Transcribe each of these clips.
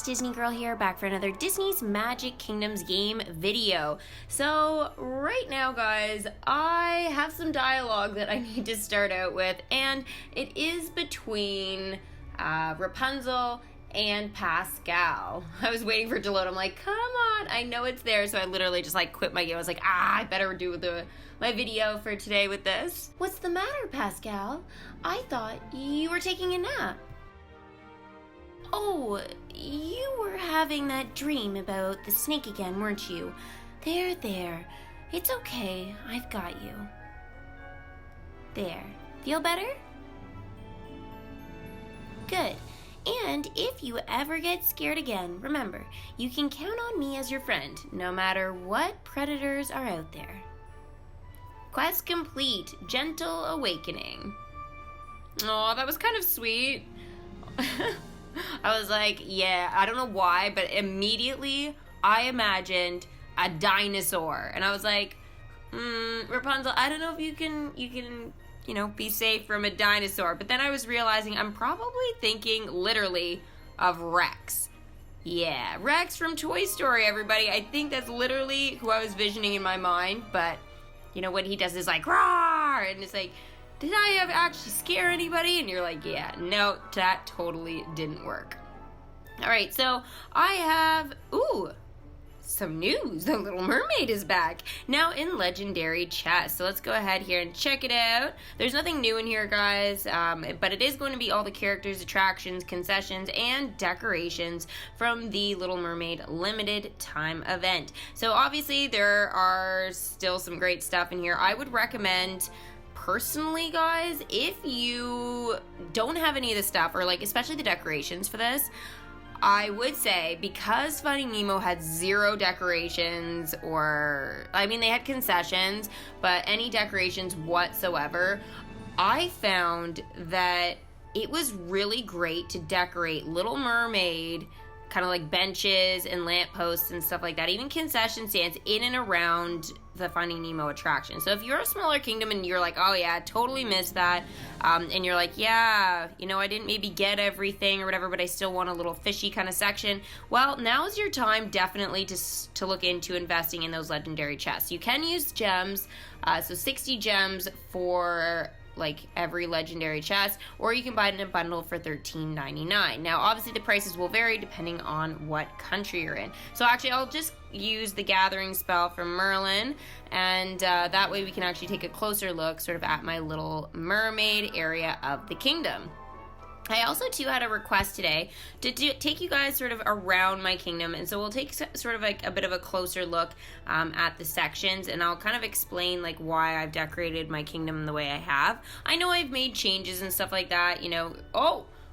it's Disney Girl here, back for another Disney's Magic Kingdoms game video. So right now, guys, I have some dialogue that I need to start out with, and it is between Rapunzel and Pascal. I was waiting for it to load. I'm like, come on, I know it's there. So I literally just like quit my game. I was like, I better do my video for today with this. What's the matter, Pascal? I thought you were taking a nap. Oh, you were having that dream about the snake again, weren't you? There. It's okay. I've got you. There. Feel better? Good. And if you ever get scared again, remember, you can count on me as your friend, no matter what predators are out there. Quest complete. Gentle awakening. Oh, that was kind of sweet. I was like, yeah, I don't know why, but immediately I imagined a dinosaur. And I was like, Rapunzel, I don't know if you can, be safe from a dinosaur. But then I was realizing I'm probably thinking literally of Rex. Yeah, Rex from Toy Story, everybody. I think that's literally who I was visioning in my mind. But, when he does this like, roar, and it's like, did I ever actually scare anybody? And you're like, yeah, no, that totally didn't work. All right, so I have, some news. The Little Mermaid is back now in Legendary Chest. So let's go ahead here and check it out. There's nothing new in here, guys, but it is going to be all the characters, attractions, concessions, and decorations from the Little Mermaid limited time event. So obviously there are still some great stuff in here. I would recommend, personally, guys, if you don't have any of the stuff, or like especially the decorations for this, I would say, because Finding Nemo had 0 decorations, they had concessions, but any decorations whatsoever, I found that it was really great to decorate Little Mermaid, kind of like benches and lampposts and stuff like that, even concession stands in and around the Finding Nemo attraction. So if you're a smaller kingdom and you're like, oh yeah, totally missed that, and you're like, yeah, I didn't maybe get everything or whatever, but I still want a little fishy kind of section, well, now is your time definitely to look into investing in those legendary chests. You can use gems, so 60 gems for like every legendary chest, or you can buy it in a bundle for $13.99. Now obviously the prices will vary depending on what country you're in. So actually I'll just use the gathering spell from Merlin, and that way we can actually take a closer look sort of at my Little Mermaid area of the kingdom. I also, too, had a request today to take you guys sort of around my kingdom, and so we'll take sort of like a bit of a closer look at the sections, and I'll kind of explain like why I've decorated my kingdom the way I have. I know I've made changes and stuff like that,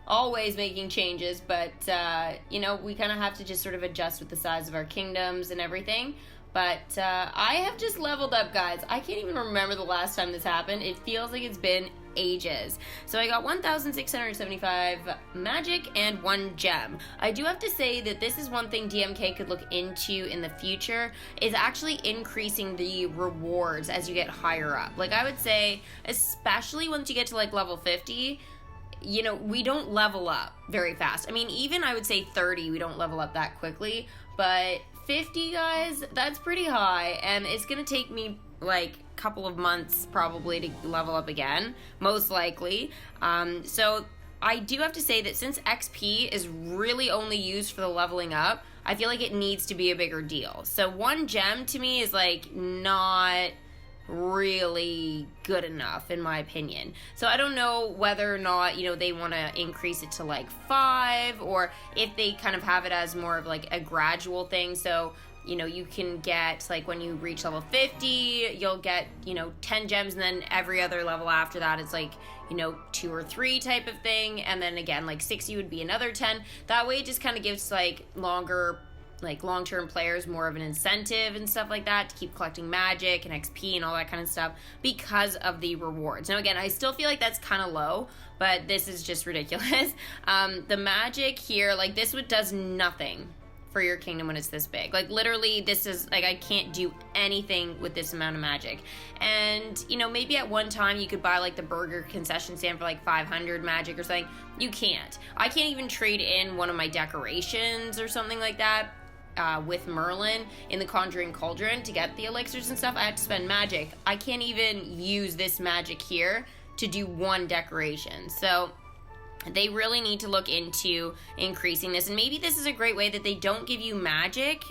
always making changes, but, we kind of have to just sort of adjust with the size of our kingdoms and everything. But I have just leveled up, guys. I can't even remember the last time this happened. It feels like it's been ages. So I got 1,675 magic and 1 gem. I do have to say that this is one thing DMK could look into in the future, is actually increasing the rewards as you get higher up. Like I would say, especially once you get to like level 50, we don't level up very fast. I mean, even I would say 30, we don't level up that quickly, but 50, guys, that's pretty high, and it's gonna take me like a couple of months probably to level up again, most likely. So I do have to say that since XP is really only used for the leveling up, I feel like it needs to be a bigger deal. So 1 gem to me is like not really good enough in my opinion. So I don't know whether or not they want to increase it to like 5, or if they kind of have it as more of like a gradual thing. So you can get like when you reach level 50 you'll get 10 gems, and then every other level after that it's like 2 or 3 type of thing, and then again like 60 would be another 10. That way it just kind of gives like long-term players more of an incentive and stuff like that to keep collecting magic and XP and all that kind of stuff because of the rewards. Now again, I still feel like that's kind of low, but this is just ridiculous. The magic here, like this does nothing for your kingdom when it's this big. Like, literally, this is, like, I can't do anything with this amount of magic. And, you know, maybe at one time you could buy, like, the burger concession stand for, like, 500 magic or something. You can't. I can't even trade in one of my decorations or something like that with Merlin in the Conjuring Cauldron to get the elixirs and stuff. I have to spend magic. I can't even use this magic here to do one decoration. So they really need to look into increasing this. And maybe this is a great way that they don't give you magic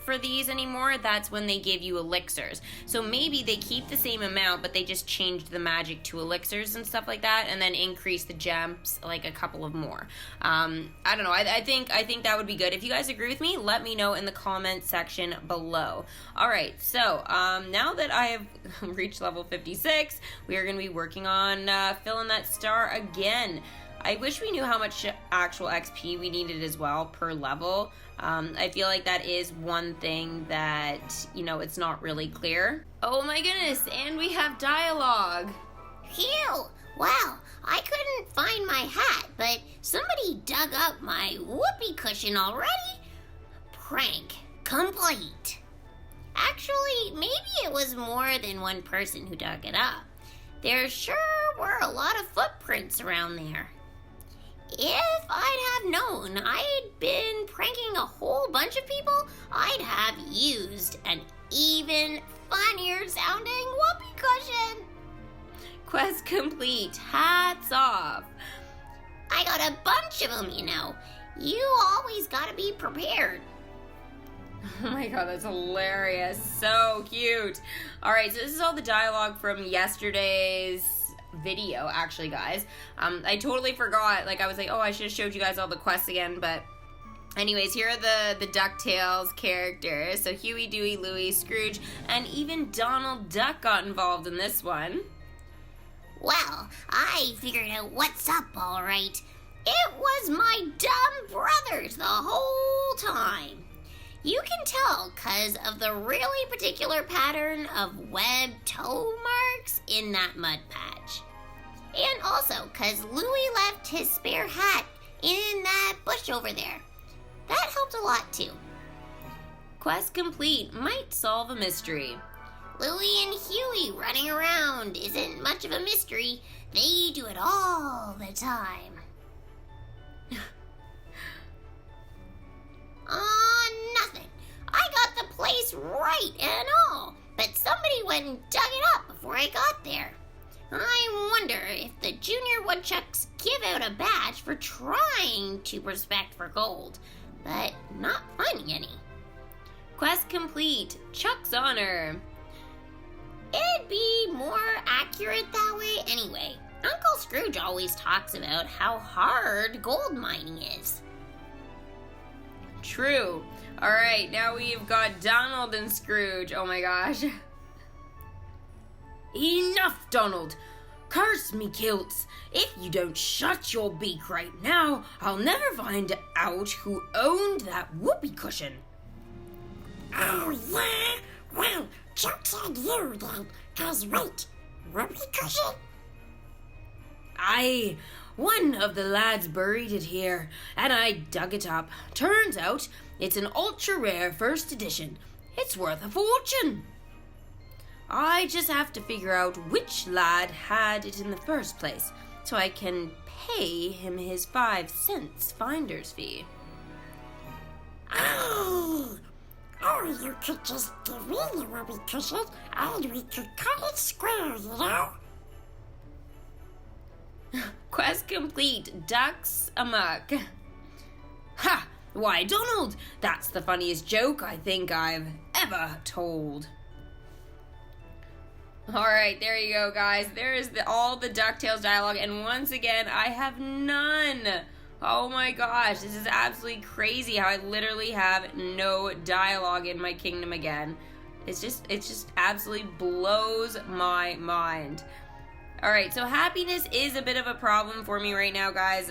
for these anymore. That's when they give you elixirs. So maybe they keep the same amount, but they just changed the magic to elixirs and stuff like that, and then increase the gems like a couple of more. I don't know. I think that would be good. If you guys agree with me, let me know in the comment section below. All right. So now that I have reached level 56, we are going to be working on filling that star again. I wish we knew how much actual XP we needed as well per level. I feel like that is one thing that, you know, it's not really clear. Oh my goodness, and we have dialogue. Phew! Wow, I couldn't find my hat, but somebody dug up my whoopee cushion already? Prank complete. Actually, maybe it was more than one person who dug it up. There sure were a lot of footprints around there. If I'd have known I'd been pranking a whole bunch of people, I'd have used an even funnier sounding whoopee cushion. Quest complete. Hats off. I got a bunch of them, you know. You always gotta be prepared. Oh my god, that's hilarious. So cute. Alright, so this is all the dialogue from yesterday's video, actually, guys. I totally forgot. Like, I was like, oh, I should have showed you guys all the quests again, but anyways, here are the DuckTales characters. So Huey, Dewey, Louie, Scrooge, and even Donald Duck got involved in this one. Well, I figured out what's up, all right. It was my dumb brothers the whole time. You can tell because of the really particular pattern of webbed toe marks in that mud patch. And also because Louie left his spare hat in that bush over there. That helped a lot too. Quest complete. Might solve a mystery. Louie and Huey running around isn't much of a mystery. They do it all the time. Nothing. I got the place right and all, but somebody went and dug it up before I got there. I wonder if the Junior Woodchucks give out a badge for trying to prospect for gold, but not finding any. Quest complete. Chuck's honor. It'd be more accurate that way anyway. Uncle Scrooge always talks about how hard gold mining is. True. Alright, now we've got Donald and Scrooge. Oh my gosh. Enough, Donald. Curse me kilts. If you don't shut your beak right now, I'll never find out who owned that whoopee cushion. Oh, yeah? Well, joke's on you then, 'cause wait, whoopee cushion? Aye, one of the lads buried it here, and I dug it up. Turns out it's an ultra-rare first edition. It's worth a fortune. I just have to figure out which lad had it in the first place, so I can pay him his 5 cents finder's fee. Oh, or you could just give me the whoopee cushion, and we could cut it square, you know? Quest complete. Ducks amok. Ha! Why, Donald, that's the funniest joke I think I've ever told. Alright, there you go, guys. There is all the DuckTales dialogue, and once again, I have none. Oh my gosh, this is absolutely crazy how I literally have no dialogue in my kingdom again. It just absolutely blows my mind. Alright, so happiness is a bit of a problem for me right now, guys.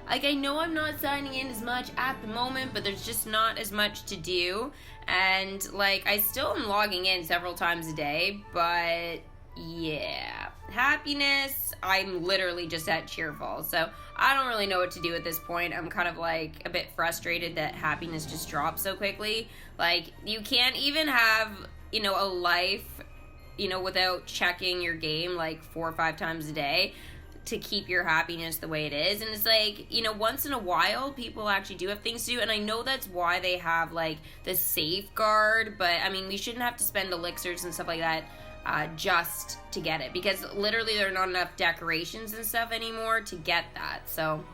Like, I know I'm not signing in as much at the moment, but there's just not as much to do. And, like, I still am logging in several times a day, but yeah. happiness, I'm literally just at cheerful. So I don't really know what to do at this point. I'm kind of like a bit frustrated that happiness just drops so quickly. Like, you can't even have, a life, without checking your game like 4 or 5 times a day to keep your happiness the way it is. And it's like, once in a while people actually do have things to do, and I know that's why they have like the safeguard, but I mean, we shouldn't have to spend elixirs and stuff like that just to get it, because literally there are not enough decorations and stuff anymore to get that. So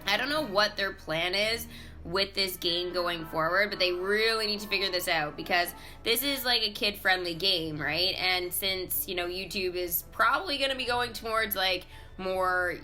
I don't know what their plan is with this game going forward, but they really need to figure this out, because this is like a kid-friendly game, right? And since, YouTube is probably going to be going towards like more,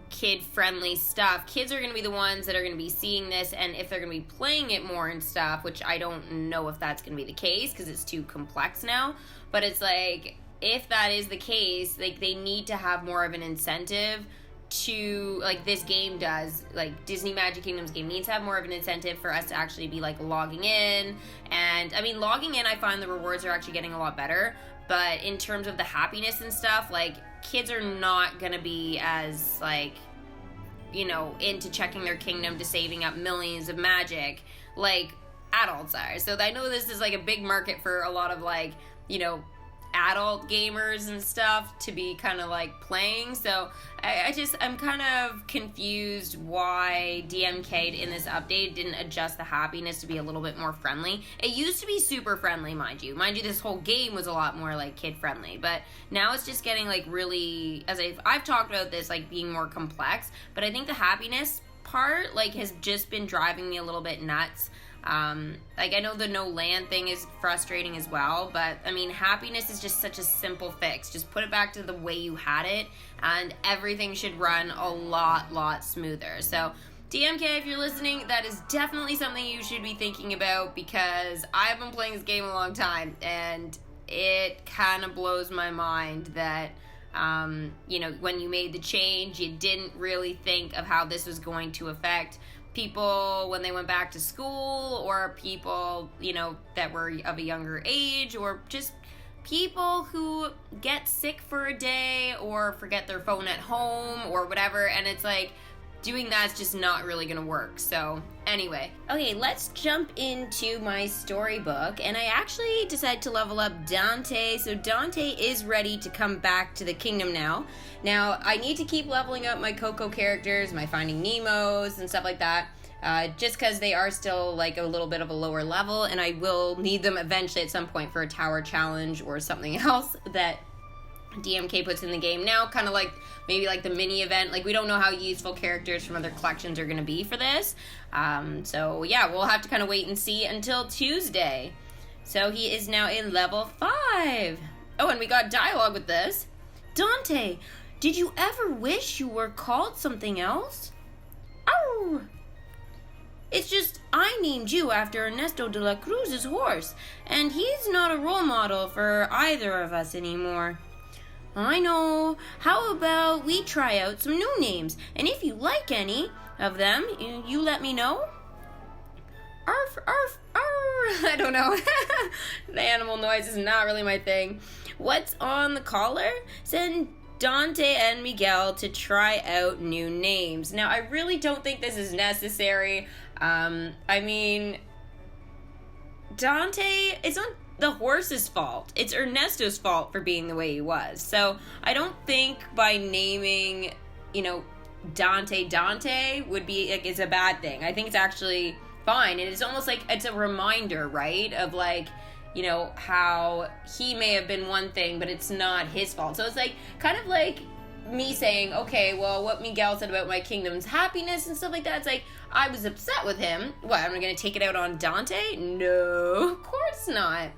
kid-friendly stuff, kids are going to be the ones that are going to be seeing this, and if they're going to be playing it more and stuff, which I don't know if that's going to be the case because it's too complex now, but it's like, if that is the case, like, they need to have more of an incentive to, like this game does, like Disney Magic Kingdom's game needs to have more of an incentive for us to actually be like logging in. And I mean, logging in, I find the rewards are actually getting a lot better, but in terms of the happiness and stuff, like, kids are not gonna be as like, into checking their kingdom to saving up millions of magic like adults are. So I know this is like a big market for a lot of like, adult gamers and stuff to be kind of like playing. So I'm kind of confused why DMK in this update didn't adjust the happiness to be a little bit more friendly. It used to be super friendly, mind you, this whole game was a lot more like kid friendly, but now it's just getting like really, as I've talked about this, like being more complex. But I think the happiness part like has just been driving me a little bit nuts. Like, I know the no land thing is frustrating as well, but I mean, happiness is just such a simple fix. Just put it back to the way you had it, and everything should run a lot smoother. So DMK, if you're listening, that is definitely something you should be thinking about, because I've been playing this game a long time, and it kind of blows my mind that when you made the change, you didn't really think of how this was going to affect people when they went back to school, or people, that were of a younger age, or just people who get sick for a day or forget their phone at home or whatever. And it's like, doing that's just not really gonna work. So anyway, okay, let's jump into my storybook. And I actually decided to level up Dante. So Dante is ready to come back to the kingdom now. Now, I need to keep leveling up my Coco characters, my Finding Nemo's and stuff like that, just because they are still like a little bit of a lower level, and I will need them eventually at some point for a tower challenge or something else that DMK puts in the game now, kind of like maybe like the mini event. Like, we don't know how useful characters from other collections are going to be for this. So yeah, we'll have to kind of wait and see until Tuesday. So he is now in level 5. Oh, and we got dialogue with this. Dante, did you ever wish you were called something else? Oh, it's just I named you after Ernesto de la Cruz's horse, and he's not a role model for either of us anymore. I know. How about we try out some new names, and if you like any of them, you let me know. Arf, arf, arf. I don't know. The animal noise is not really my thing. What's on the collar? Send Dante and Miguel to try out new names. Now, I really don't think this is necessary. I mean, Dante, it's not the horse's fault. It's Ernesto's fault for being the way he was. So I don't think by naming, Dante would be like, it's a bad thing. I think it's actually fine. And it's almost like it's a reminder, right? Of like, how he may have been one thing, but it's not his fault. So it's like, kind of like me saying, okay, well, what Miguel said about my kingdom's happiness and stuff like that, it's like, I was upset with him. What, am I going to take it out on Dante? No, of course not.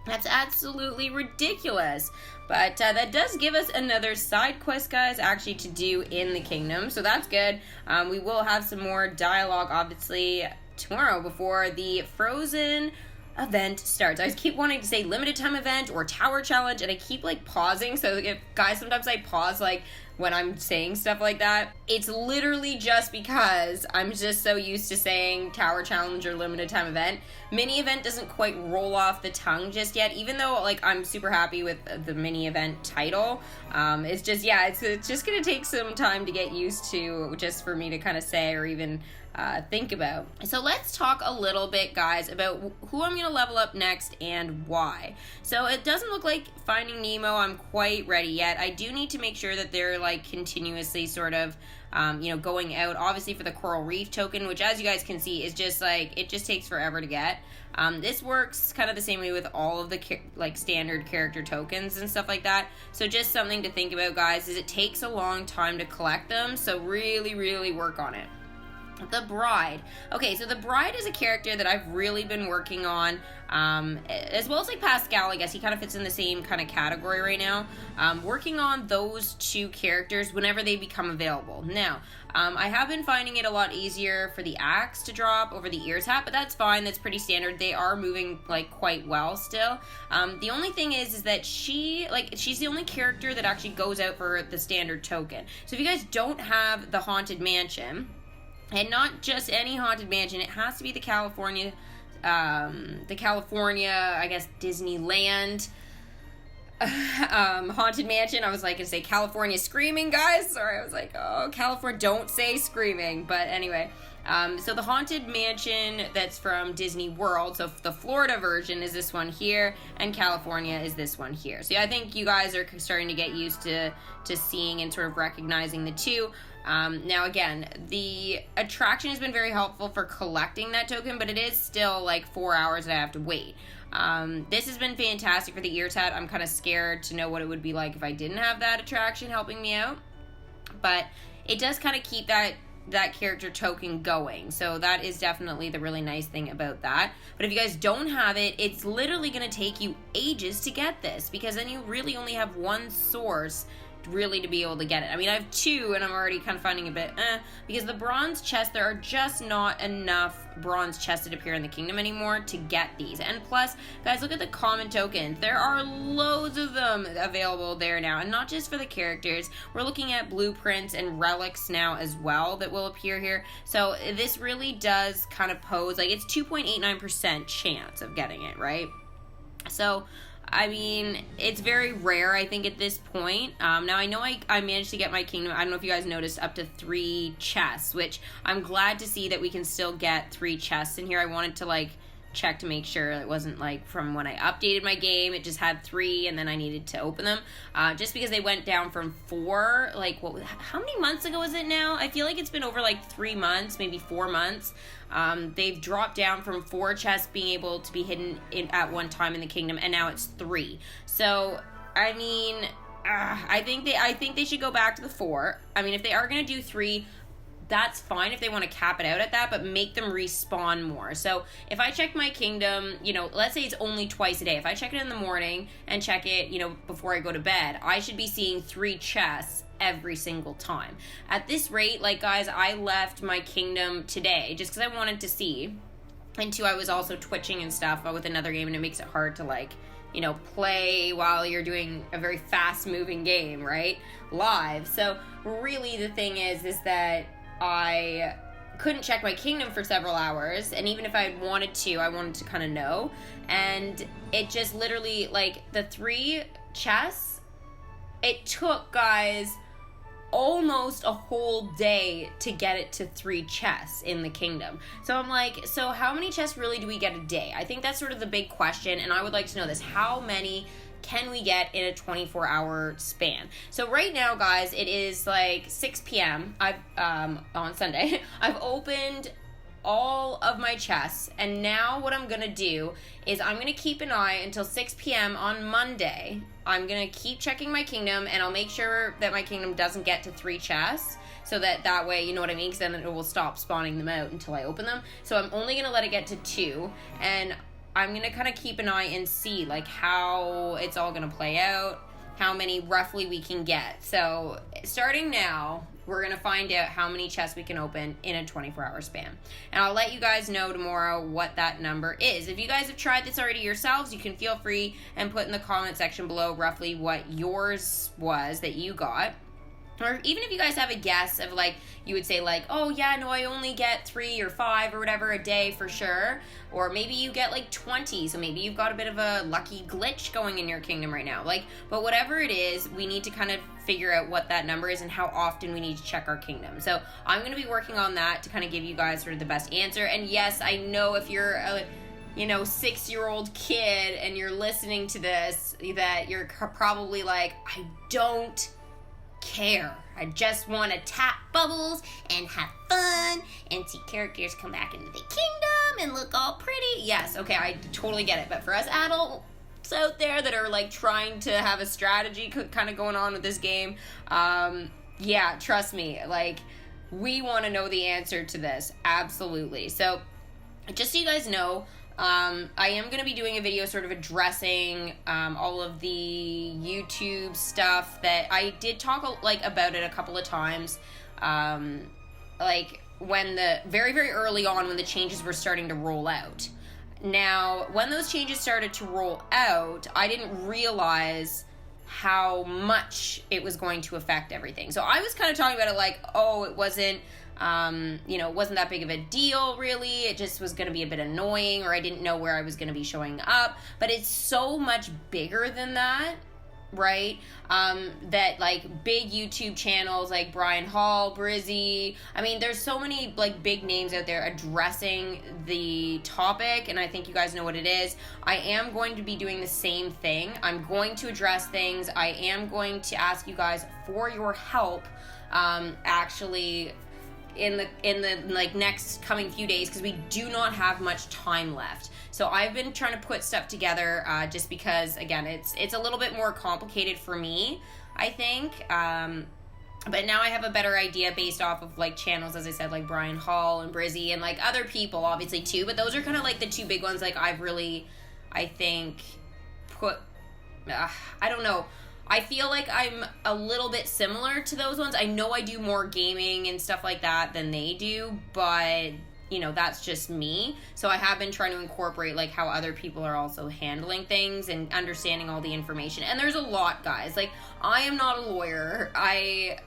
That's absolutely ridiculous. But that does give us another side quest, guys, actually to do in the kingdom. So that's good. We will have some more dialogue, obviously, tomorrow before the Frozen event starts. I keep wanting to say limited time event or tower challenge, and I keep like pausing. So if guys, sometimes I pause like when I'm saying stuff like that. It's literally just because I'm just so used to saying Tower Challenge or limited time event. Mini event doesn't quite roll off the tongue just yet, even though like I'm super happy with the mini event title. It's just, yeah, it's just gonna take some time to get used to, just for me to kind of say or even think about. So let's talk a little bit, guys, about who I'm going to level up next and why. So it doesn't look like Finding Nemo I'm quite ready yet. I do need to make sure that they're like continuously sort of going out, obviously, for the Coral Reef token, which, as you guys can see, is just like, it just takes forever to get. This works kind of the same way with all of the standard character tokens and stuff like that. So just something to think about, guys, is it takes a long time to collect them. So really, really work on it. The Bride. Okay, so the Bride is a character that I've really been working on, as well as like Pascal. I guess he kind of fits in the same kind of category right now. Working on those two characters whenever they become available. Now, I have been finding it a lot easier for the axe to drop over the ears hat, but that's fine. That's pretty standard. They are moving like quite well still. The only thing is that she's the only character that actually goes out for the standard token. So if you guys don't have the Haunted Mansion, and not just any Haunted Mansion, it has to be the California, I guess, Disneyland Haunted Mansion. I was like going to say California Screaming, guys. Sorry, I was like, oh, California, don't say Screaming. But anyway, so the Haunted Mansion that's from Disney World, so the Florida version is this one here, and California is this one here. So yeah, I think you guys are starting to get used to seeing and sort of recognizing the two. Now again, the attraction has been very helpful for collecting that token, but it is still like 4 hours that I have to wait. This has been fantastic for the ear tat. I'm kind of scared to know what it would be like if I didn't have that attraction helping me out, but it does kind of keep that character token going. So that is definitely the really nice thing about that. But if you guys don't have it, it's literally going to take you ages to get this, because then you really only have one source really to be able to get it. I mean, I have two and I'm already kind of finding a bit because the bronze chest, there are just not enough bronze chests that appear in the kingdom anymore to get these. And plus, guys, look at the common tokens. There are loads of them available there now, and not just for the characters. We're looking at blueprints and relics now as well that will appear here. So this really does kind of pose, like, it's 2.89% chance of getting it, right? So I mean, it's very rare, I think, at this point. Now, I know I managed to get my kingdom, I don't know if you guys noticed, up to 3 chests, which I'm glad to see that we can still get 3 chests in here. I wanted to, like, check to make sure it wasn't, like, from when I updated my game, it just had 3, and then I needed to open them. Just because they went down from 4, like, how many months ago is it now? I feel like it's been over, like, 3 months, maybe 4 months. They've dropped down from 4 chests being able to be hidden at one time in the kingdom, and now it's 3. So, I mean, I think they should go back to the 4. I mean, if they are going to do 3, that's fine if they want to cap it out at that, but make them respawn more. So if I check my kingdom, let's say it's only twice a day. If I check it in the morning and check it, before I go to bed, I should be seeing 3 chests every single time. At this rate, like, guys, I left my kingdom today just because I wanted to see. And 2, I was also twitching and stuff with another game, and it makes it hard to, like, play while you're doing a very fast-moving game, right? Live. So really the thing is that I couldn't check my kingdom for several hours, and even if I wanted to, I wanted to kind of know, and it just literally, like, the 3 chests, it took, guys, almost a whole day to get it to 3 chests in the kingdom. So I'm like, so how many chests really do we get a day? I think that's sort of the big question, and I would like to know this. How many can we get in a 24-hour span? So right now, guys, it is like 6 p.m. On Sunday. I've opened all of my chests, and now what I'm gonna do is I'm gonna keep an eye until 6 p.m. on Monday. I'm gonna keep checking my kingdom, and I'll make sure that my kingdom doesn't get to 3 chests, so that way, you know what I mean, because then it will stop spawning them out until I open them. So I'm only gonna let it get to 2, and I'm going to kind of keep an eye and see, like, how it's all going to play out, how many roughly we can get. So starting now, we're going to find out how many chests we can open in a 24-hour span. And I'll let you guys know tomorrow what that number is. If you guys have tried this already yourselves, you can feel free and put in the comment section below roughly what yours was that you got. Or even if you guys have a guess of like, you would say like, oh yeah, no, I only get 3 or 5 or whatever a day for sure. Or maybe you get like 20, so maybe you've got a bit of a lucky glitch going in your kingdom right now. Like, but whatever it is, we need to kind of figure out what that number is and how often we need to check our kingdom. So I'm going to be working on that to kind of give you guys sort of the best answer. And yes, I know if you're a 6-year-old kid and you're listening to this, that you're probably like, I don't care. I just want to tap bubbles and have fun and see characters come back into the kingdom and look all pretty. Yes, okay, I totally get it. But for us adults out there that are like trying to have a strategy kind of going on with this game, yeah, trust me, like we want to know the answer to this. Absolutely. So just so you guys know, I am going to be doing a video sort of addressing all of the YouTube stuff that I did talk like about it a couple of times, like when the very, very early on when the changes were starting to roll out. Now, when those changes started to roll out, I didn't realize how much it was going to affect everything. So I was kind of talking about it like, oh, it wasn't it wasn't that big of a deal, really. It just was going to be a bit annoying, or I didn't know where I was going to be showing up. But it's so much bigger than that, right? That, like, big YouTube channels like Brian Hall, Brizzy, I mean, there's so many, like, big names out there addressing the topic, and I think you guys know what it is. I am going to be doing the same thing. I'm going to address things. I am going to ask you guys for your help, actually in the like next coming few days, because we do not have much time left. So I've been trying to put stuff together just because, again, it's a little bit more complicated for me, I think. But now I have a better idea based off of like channels, as I said, like Brian Hall and Brizzy and like other people obviously too, but those are kind of like the two big ones like I've really, I think, put I don't know, I feel like I'm a little bit similar to those ones. I know I do more gaming and stuff like that than they do, but, you know, that's just me. So I have been trying to incorporate, like, how other people are also handling things and understanding all the information. And there's a lot, guys. Like, I am not a lawyer. I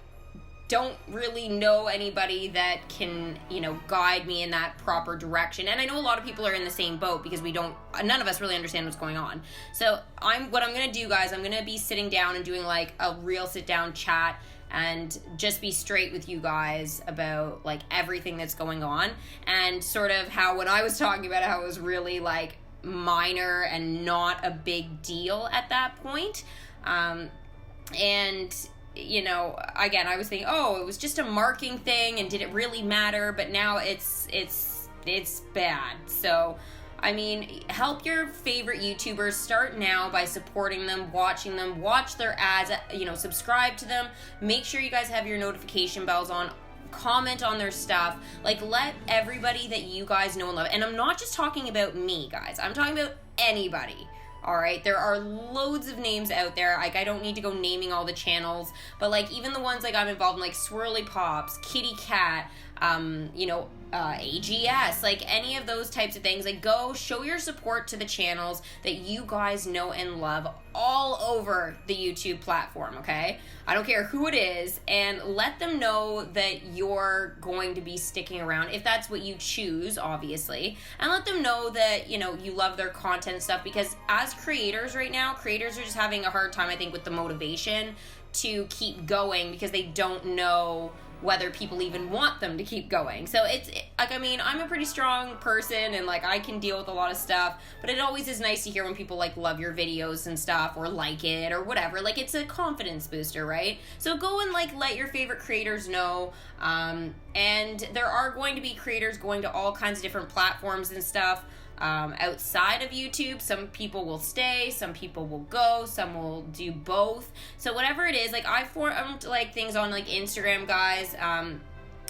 don't really know anybody that can, you know, guide me in that proper direction. And I know a lot of people are in the same boat because none of us really understand what's going on. So what I'm going to do, guys, I'm going to be sitting down and doing like a real sit down chat and just be straight with you guys about like everything that's going on, and sort of how when I was talking about it, how it was really like minor and not a big deal at that point. And you know, again, I was thinking, oh, it was just a marking thing, and did it really matter? But now it's bad. So, I mean, help your favorite YouTubers. Start now by supporting them, watching them, watch their ads, you know, subscribe to them. Make sure you guys have your notification bells on. Comment on their stuff. Like, let everybody that you guys know and love. And I'm not just talking about me, guys. I'm talking about anybody. Alright, there are loads of names out there. Like, I don't need to go naming all the channels, but like even the ones like I'm involved in, like Swirly Pops, Kitty Cat, AGS, like any of those types of things. Like, go show your support to the channels that you guys know and love all over the YouTube platform, okay? I don't care who it is, and let them know that you're going to be sticking around if that's what you choose, obviously, and let them know that, you know, you love their content and stuff, because as creators right now, creators are just having a hard time, I think, with the motivation to keep going because they don't know whether people even want them to keep going. So like, I mean, I'm a pretty strong person and like I can deal with a lot of stuff, but it always is nice to hear when people like love your videos and stuff, or like it or whatever. Like, it's a confidence booster, right? So go and like let your favorite creators know. And there are going to be creators going to all kinds of different platforms and stuff. Outside of YouTube, some people will stay, some people will go, some will do both. So whatever it is, like I formed like things on like Instagram, guys.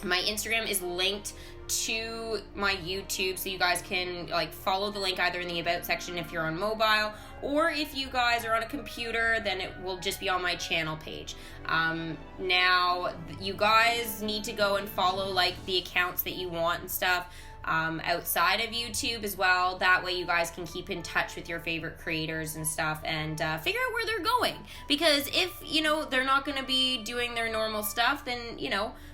My Instagram is linked to my YouTube, so you guys can like follow the link either in the about section if you're on mobile, or if you guys are on a computer, then it will just be on my channel page. Now you guys need to go and follow like the accounts that you want and stuff. outside of YouTube as well. That way you guys can keep in touch with your favorite creators and stuff and figure out where they're going. Because if, they're not going to be doing their normal stuff, then,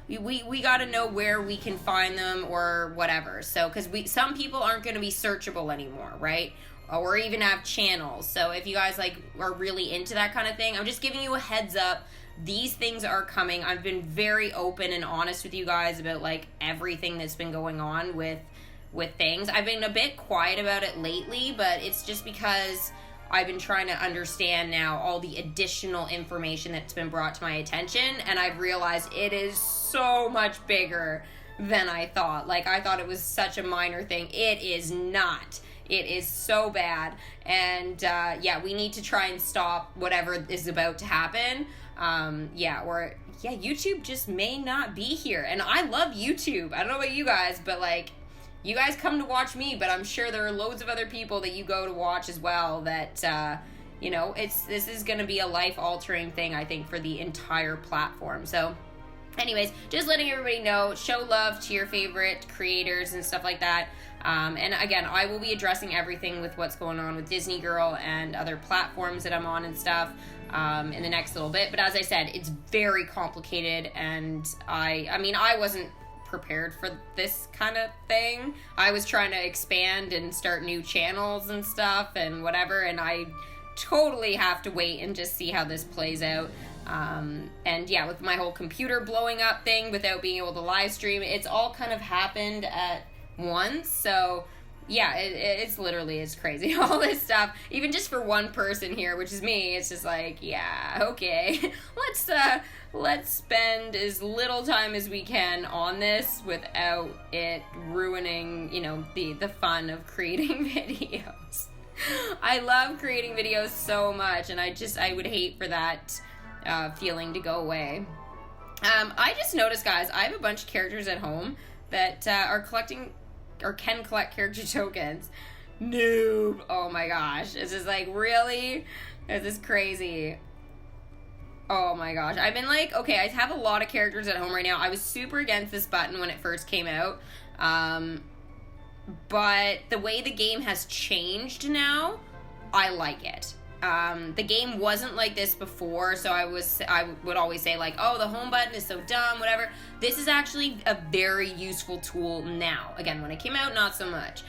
we got to know where we can find them or whatever. So, because some people aren't going to be searchable anymore, right? Or even have channels. So if you guys are really into that kind of thing, I'm just giving you a heads up. These things are coming. I've been very open and honest with you guys about everything that's been going on with things. I've been a bit quiet about it lately, but it's just because I've been trying to understand now all the additional information that's been brought to my attention, and I've realized it is so much bigger than I thought. I thought it was such a minor thing. It is not. It is so bad. And we need to try and stop whatever is about to happen. YouTube just may not be here. And I love YouTube. I don't know about you guys, but you guys come to watch me, but I'm sure there are loads of other people that you go to watch as well that, this is going to be a life-altering thing, I think, for the entire platform. So, anyways, just letting everybody know, show love to your favorite creators and stuff like that. And again, I will be addressing everything with what's going on with Disney Girl and other platforms that I'm on and stuff in the next little bit. But as I said, it's very complicated, and I wasn't prepared for this kind of thing. I was trying to expand and start new channels and stuff and whatever, and I totally have to wait and just see how this plays out. With my whole computer blowing up thing without being able to live stream, it's all kind of happened at once. So it's crazy. All this stuff, even just for one person here, which is me, it's just okay, let's spend as little time as we can on this without it ruining, the fun of creating videos. I love creating videos so much, and I would hate for that feeling to go away. I just noticed, guys, I have a bunch of characters at home that are collecting or can collect character tokens. Noob. Oh my gosh. This is really? This is crazy. Oh my gosh. I've been okay, I have a lot of characters at home right now. I was super against this button when it first came out. But the way the game has changed now, I like it. The game wasn't like this before, so I would always say oh, the home button is so dumb, whatever. This is actually a very useful tool now. Again, when it came out, not so much.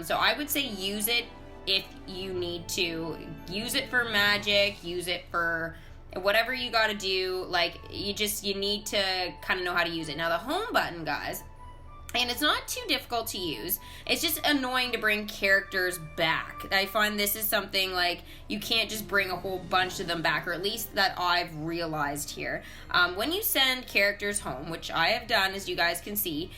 So I would say use it if you need to. Use it for magic, use it for whatever you gotta do. You need to kind of know how to use it. Now, the home button, guys, and it's not too difficult to use. It's just annoying to bring characters back. I find this is something you can't just bring a whole bunch of them back, or at least that I've realized here. When you send characters home, which I have done, as you guys can see,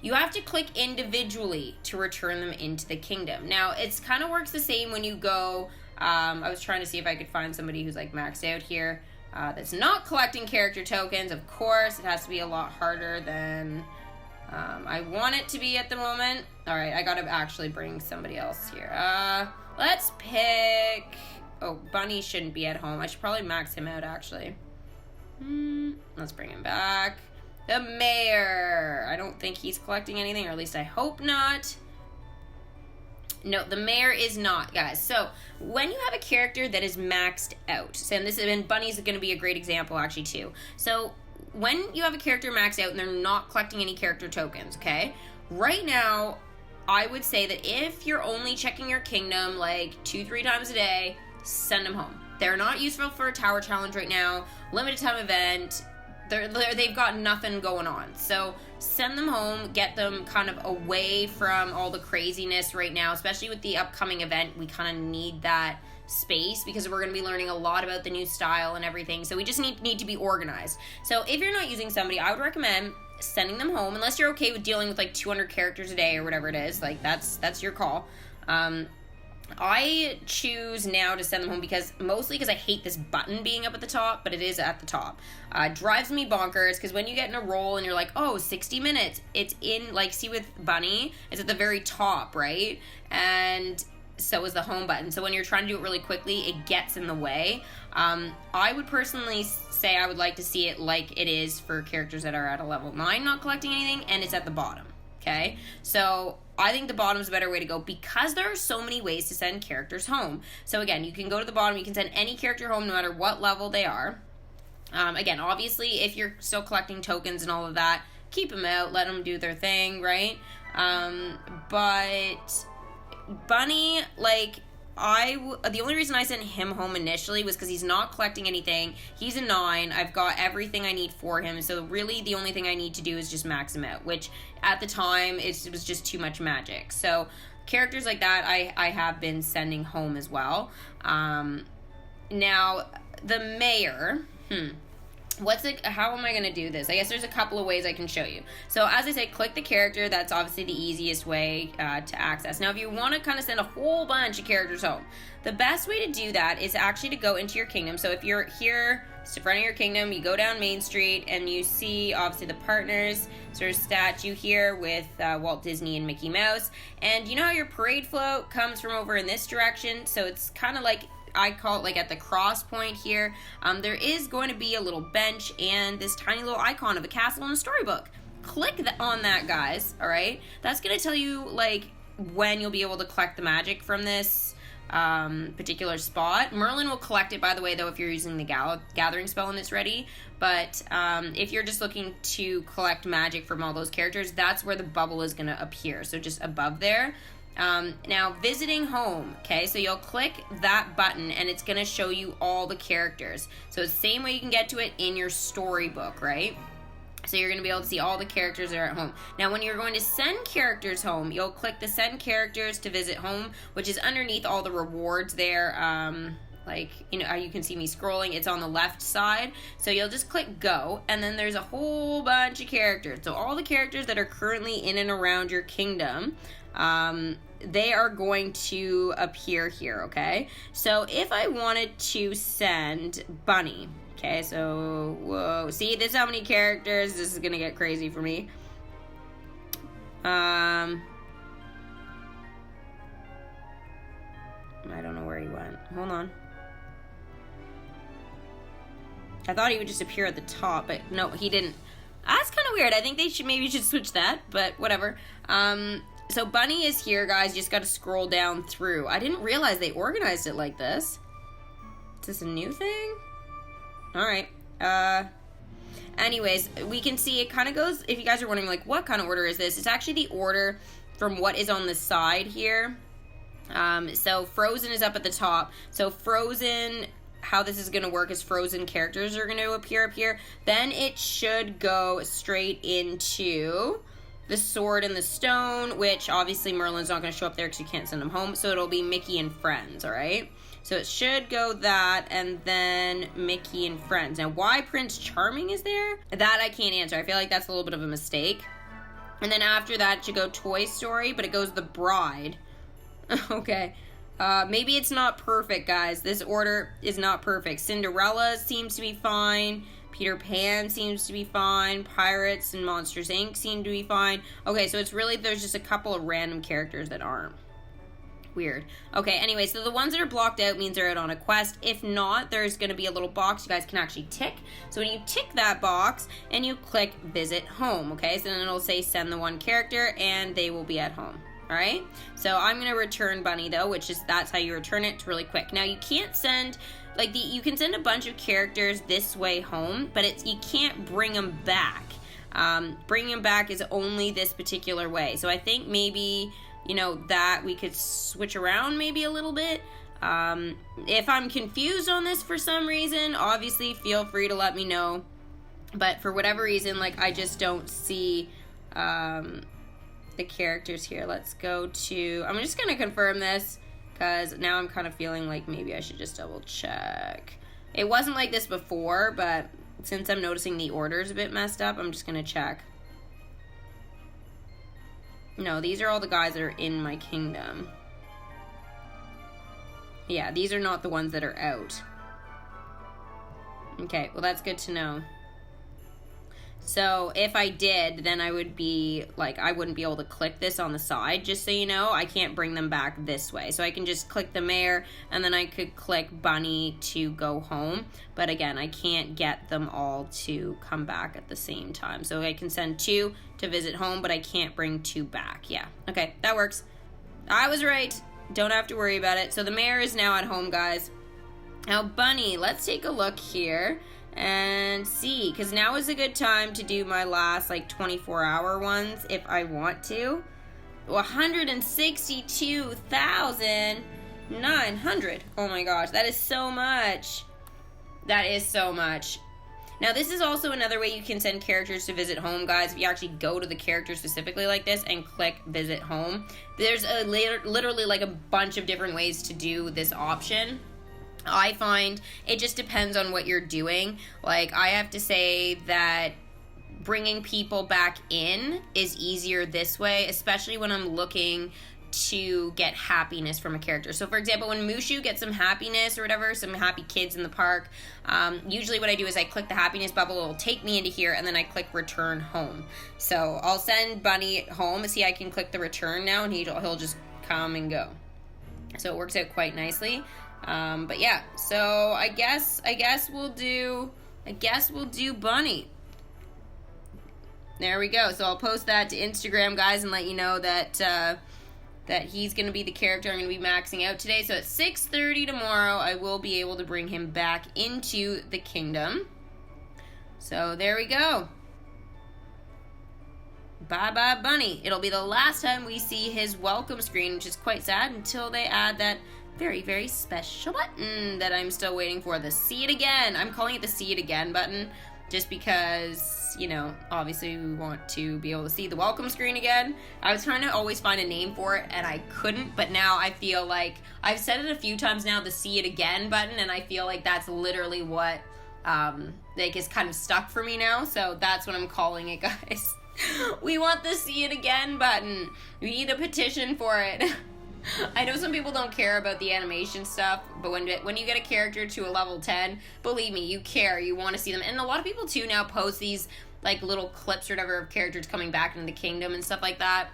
you have to click individually to return them into the kingdom. Now, it's kind of works the same when you go, I was trying to see if I could find somebody who's maxed out here that's not collecting character tokens. Of course, it has to be a lot harder than I want it to be at the moment. Alright, I gotta actually bring somebody else here. Let's pick... Oh, Bunny shouldn't be at home. I should probably max him out, actually. Let's bring him back. The mayor. I don't think he's collecting anything, or at least I hope not. No, the mayor is not, guys. So, when you have a character that is maxed out, and Bunny's going to be a great example, actually, too. So, when you have a character maxed out and they're not collecting any character tokens, okay? Right now, I would say that if you're only checking your kingdom 2-3 times a day, send them home. They're not useful for a tower challenge right now, limited time event. They've got nothing going on. So send them home, get them kind of away from all the craziness right now, especially with the upcoming event. We kind of need that space because we're going to be learning a lot about the new style and everything. So we just need to be organized. So if you're not using somebody, I would recommend sending them home, unless you're okay with dealing with 200 characters a day or whatever it is. That's your call. I choose now to send them home mostly because I hate this button being up at the top, but it is at the top. Drives me bonkers because when you get in a roll and you're 60 minutes, it's in, see with Bunny, it's at the very top, right? And so is the home button. So when you're trying to do it really quickly, it gets in the way. I would personally say I would like to see it like it is for characters that are at a level 9 not collecting anything, and it's at the bottom. okay? So I think the bottom's a better way to go because there are so many ways to send characters home. So again, you can go to the bottom, you can send any character home no matter what level they are. Again, obviously, if you're still collecting tokens and all of that, keep them out, let them do their thing, right? But Bunny, like, the only reason I sent him home initially was because he's not collecting anything. He's a 9. I've got everything I need for him. So really the only thing I need to do is just max him out, which at the time it was just too much magic. So characters like that I have been sending home as well. Now, the mayor, how am I going to do this? I guess there's a couple of ways I can show you. So as I said, click the character. That's obviously the easiest way to access. Now, if you want to kind of send a whole bunch of characters home, the best way to do that is actually to go into your kingdom. So if you're here, it's in front of your kingdom, you go down Main Street and you see obviously the partners sort of statue here with Walt Disney and Mickey Mouse. And you know how your parade float comes from over in this direction? So it's kind of like, I call it like at the cross point here. There is going to be a little bench and this tiny little icon of a castle in a storybook. Click on that, guys, all right? That's going to tell you, like, when you'll be able to collect the magic from this particular spot. Merlin will collect it, by the way, though, if you're using the gathering spell and it's ready. But if you're just looking to collect magic from all those characters, that's where the bubble is going to appear. So just above there. Now, visiting home, okay, so you'll click that button and it's going to show you all the characters. So it's the same way you can get to it in your storybook, right? So you're going to be able to see all the characters that are at home. Now, when you're going to send characters home, you'll click the send characters to visit home, which is underneath all the rewards there. Like, you know, you can see me scrolling. It's on the left side. So you'll just click go, and then there's a whole bunch of characters. So all the characters that are currently in and around your kingdom, they are going to appear here, okay? So if I wanted to send Bunny, okay, so, whoa, see, this is how many characters. This is gonna get crazy for me. I don't know where he went. Hold on. I thought he would just appear at the top, but no, he didn't. That's kind of weird. I think they should switch that, but whatever. So Bunny is here, guys. You just got to scroll down through. I didn't realize they organized it like this. Is this a new thing? All right. Anyways, we can see it kind of goes, if you guys are wondering, like, what kind of order is this? It's actually the order from what is on the side here. So Frozen is up at the top. So Frozen, how this is going to work is Frozen characters are going to appear up here. Then it should go straight into the Sword and the Stone, which obviously Merlin's not going to show up there because you can't send him home. So it'll be Mickey and Friends, all right? So it should go that, and then Mickey and Friends. Now, why Prince Charming is there? That I can't answer. I feel like that's a little bit of a mistake. And then after that, it should go Toy Story, but it goes The Bride. Okay. Maybe it's not perfect, guys. This order is not perfect. Cinderella seems to be fine. Peter Pan seems to be fine. Pirates and Monsters, Inc. seem to be fine. Okay, so it's really, there's just a couple of random characters that aren't. Weird. Okay, anyway, so the ones that are blocked out means they're out on a quest. If not, there's going to be a little box you guys can actually tick. So when you tick that box and you click Visit Home, okay? So then it'll say send the one character and they will be at home. All right, so I'm going to return Bunny, though, which is, that's how you return it. It's really quick. Now, you can't send, like, you can send a bunch of characters this way home, but you can't bring them back. Bringing them back is only this particular way. So I think maybe, you know, that we could switch around maybe a little bit. If I'm confused on this for some reason, obviously feel free to let me know. But for whatever reason, like, I just don't see the characters here. Let's go to, I'm just going to confirm this because now I'm kind of feeling like maybe I should just double check. It wasn't like this before, but since I'm noticing the order's a bit messed up, I'm just going to check. No, these are all the guys that are in my kingdom. Yeah, these are not the ones that are out. Okay, well, that's good to know. So if I did, then I would be like, I wouldn't be able to click this on the side, just so you know. I can't bring them back this way. So I can just click the mayor, and then I could click Bunny to go home. But again, I can't get them all to come back at the same time. So I can send 2 to visit home, but I can't bring 2 back. Yeah, okay, that works. I was right. Don't have to worry about it. So the mayor is now at home, guys. Now, Bunny, let's take a look here and see, because now is a good time to do my last like 24-hour ones if I want to. 162,900. Oh my gosh, that is so much. That is so much. Now, this is also another way you can send characters to visit home, guys. If you actually go to the character specifically like this and click visit home, there's literally like a bunch of different ways to do this option. I find it just depends on what you're doing. Like, I have to say that bringing people back in is easier this way, especially when I'm looking to get happiness from a character. So, for example, when Mushu gets some happiness or whatever, some happy kids in the park, usually what I do is I click the happiness bubble, it'll take me into here, and then I click return home. So I'll send Bunny home. See, I can click the return now, and he'll just come and go. So it works out quite nicely. But yeah, so I guess we'll do Bunny. There we go. So I'll post that to Instagram, guys, and let you know that he's going to be the character I'm going to be maxing out today. So at 6:30 tomorrow, I will be able to bring him back into the kingdom. So there we go. Bye-bye, Bunny. It'll be the last time we see his welcome screen, which is quite sad, until they add that very, very special button that I'm still waiting for, the see it again. I'm calling it the see it again button just because, you know, obviously we want to be able to see the welcome screen again. I was trying to always find a name for it and I couldn't, but now I feel like I've said it a few times now, the see it again button, and I feel like that's literally what like is kind of stuck for me now. So that's what I'm calling it, guys. We want the see it again button. We need a petition for it. I know some people don't care about the animation stuff, but when you get a character to a level 10, believe me, you care. You want to see them. And a lot of people, too, now post these, like, little clips or whatever of characters coming back into the kingdom and stuff like that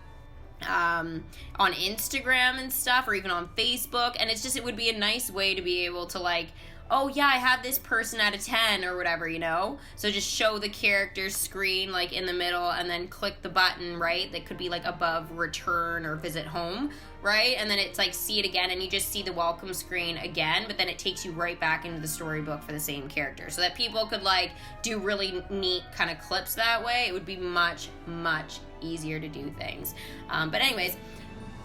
on Instagram and stuff, or even on Facebook. And it's just, it would be a nice way to be able to, like, oh, yeah, I have this person at a 10 or whatever, you know? So just show the character's screen, like, in the middle, and then click the button, right? That could be, like, above return or visit home, right? And then it's, like, see it again, and you just see the welcome screen again, but then it takes you right back into the storybook for the same character. So that people could, like, do really neat kind of clips that way. It would be much, much easier to do things. But anyways,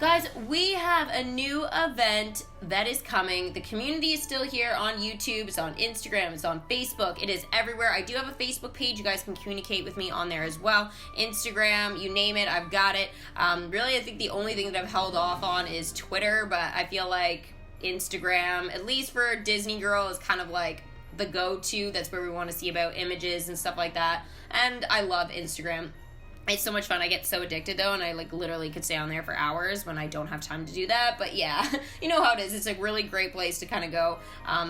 guys, we have a new event that is coming. The community is still here on YouTube. It's on Instagram. It's on Facebook. It is everywhere. I do have a Facebook page. You guys can communicate with me on there as well. Instagram, you name it, I've got it. Really, I think the only thing that I've held off on is Twitter, but I feel like Instagram, at least for Disney Girl, is kind of like the go-to. That's where we want to see about images and stuff like that. And I love Instagram. It's so much fun. I get so addicted, though, and I, like, literally could stay on there for hours when I don't have time to do that. But, yeah, you know how it is. It's a really great place to kind of go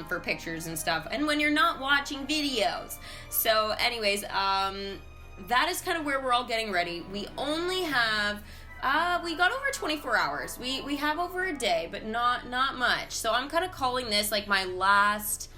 for pictures and stuff. And when you're not watching videos. So, anyways, that is kind of where we're all getting ready. We only have... we got over 24 hours. We have over a day, but not much. So, I'm kind of calling this, like, my last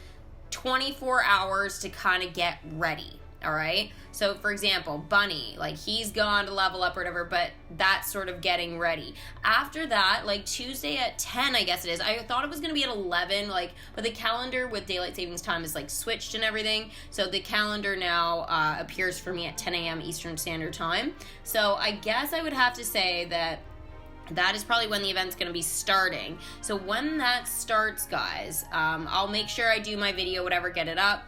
24 hours to kind of get ready. All right. So, for example, Bunny, like, he's gone to level up or whatever, but that's sort of getting ready. After that, like, Tuesday at 10, I guess it is. I thought it was going to be at 11, like, but the calendar with daylight savings time is, like, switched and everything. So the calendar now appears for me at 10 a.m. Eastern Standard Time. So I guess I would have to say that is probably when the event's going to be starting. So when that starts, guys, I'll make sure I do my video, whatever, get it up.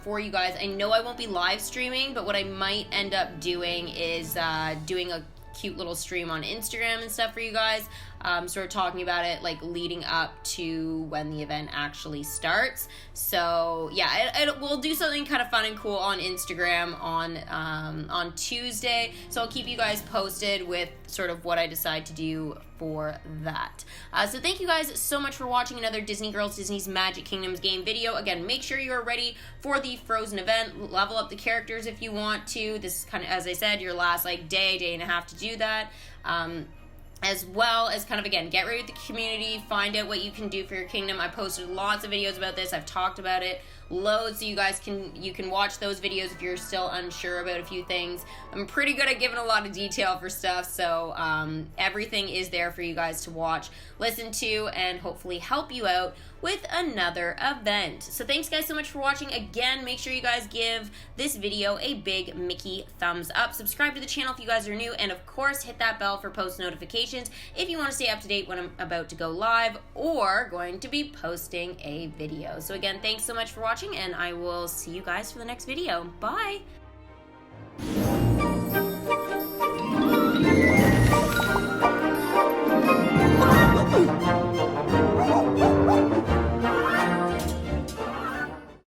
For you guys. I know I won't be live streaming, but what I might end up doing is doing a cute little stream on Instagram and stuff for you guys. sort of talking about it like leading up to when the event actually starts. So yeah, we'll do something kind of fun and cool on Instagram on Tuesday. So I'll keep you guys posted with sort of what I decide to do for that. So thank you guys so much for watching another Disney Girls Disney's Magic Kingdoms game video. Again, make sure you are ready for the Frozen event. Level up the characters if you want to. This is kind of, as I said, your last like day and a half to do that. As well as kind of, again, get ready with the community, find out what you can do for your kingdom. I posted lots of videos about this. I've talked about it loads, so you guys can watch those videos if you're still unsure about a few things. I'm pretty good at giving a lot of detail for stuff, so everything is there for you guys to watch, listen to, and hopefully help you out with another event. So thanks guys so much for watching. Again, make sure you guys give this video a big Mickey thumbs up. Subscribe to the channel if you guys are new, and of course hit that bell for post notifications if you want to stay up to date when I'm about to go live or going to be posting a video. So again, thanks so much for watching, and I will see you guys for the next video. Bye!